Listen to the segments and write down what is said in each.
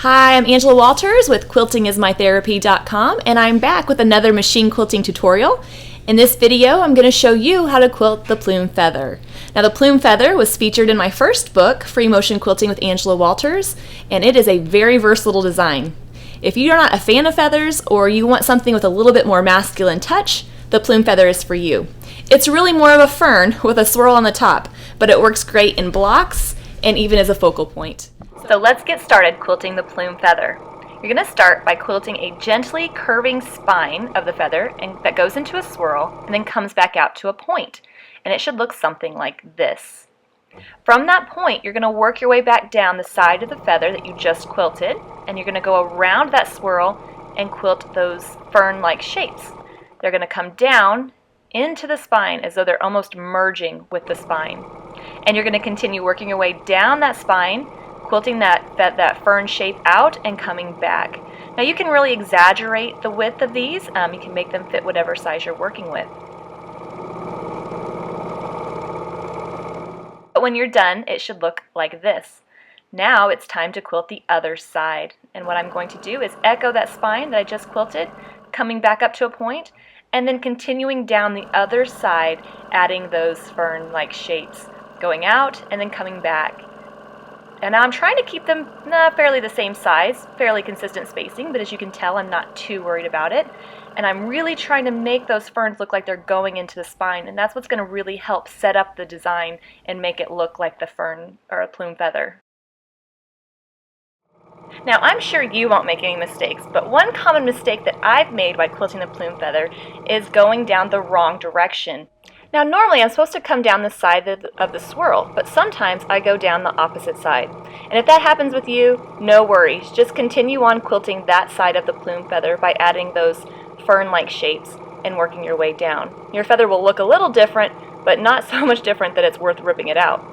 Hi, I'm Angela Walters with quiltingismytherapy.com, and I'm back with another machine quilting tutorial. In this video, I'm going to show you how to quilt the Plume Feather. Now, the Plume Feather was featured in my first book, Free Motion Quilting with Angela Walters, and it is a very versatile design. If you're not a fan of feathers or you want something with a little bit more masculine touch, the Plume Feather is for you. It's really more of a fern with a swirl on the top, but it works great in blocks and even as a focal point. So let's get started quilting the Plume Feather. You're going to start by quilting a gently curving spine of the feather and that goes into a swirl and then comes back out to a point. And it should look something like this. From that point, you're going to work your way back down the side of the feather that you just quilted, and you're going to go around that swirl and quilt those fern-like shapes. They're going to come down into the spine as though they're almost merging with the spine. And you're going to continue working your way down that spine, quilting that fern shape out and coming back. Now you can really exaggerate the width of these. You can make them fit whatever size you're working with. But when you're done, it should look like this. Now it's time to quilt the other side. And what I'm going to do is echo that spine that I just quilted, coming back up to a point, and then continuing down the other side, adding those fern-like shapes, going out and then coming back. And now I'm trying to keep them fairly the same size, fairly consistent spacing, but as you can tell, I'm not too worried about it. And I'm really trying to make those ferns look like they're going into the spine, and that's what's going to really help set up the design and make it look like the fern or a plume feather. Now, I'm sure you won't make any mistakes, but one common mistake that I've made while quilting the plume feather is going down the wrong direction. Now, normally I'm supposed to come down the side of the swirl, but sometimes I go down the opposite side. And if that happens with you, no worries. Just continue on quilting that side of the plume feather by adding those fern-like shapes and working your way down. Your feather will look a little different, but not so much different that it's worth ripping it out.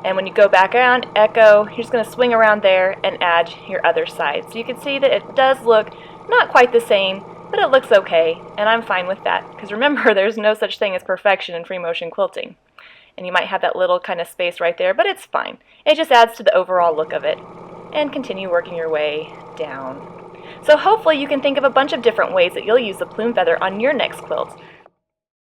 And when you go back around, echo, you're just going to swing around there and add your other side. So you can see that it does look not quite the same, but it looks okay, and I'm fine with that. Because remember, there's no such thing as perfection in free motion quilting. And you might have that little kind of space right there, but it's fine. It just adds to the overall look of it. And continue working your way down. So hopefully you can think of a bunch of different ways that you'll use the plume feather on your next quilt.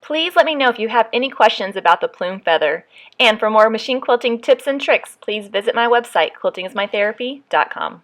Please let me know if you have any questions about the plume feather. And for more machine quilting tips and tricks, please visit my website, quiltingismytherapy.com.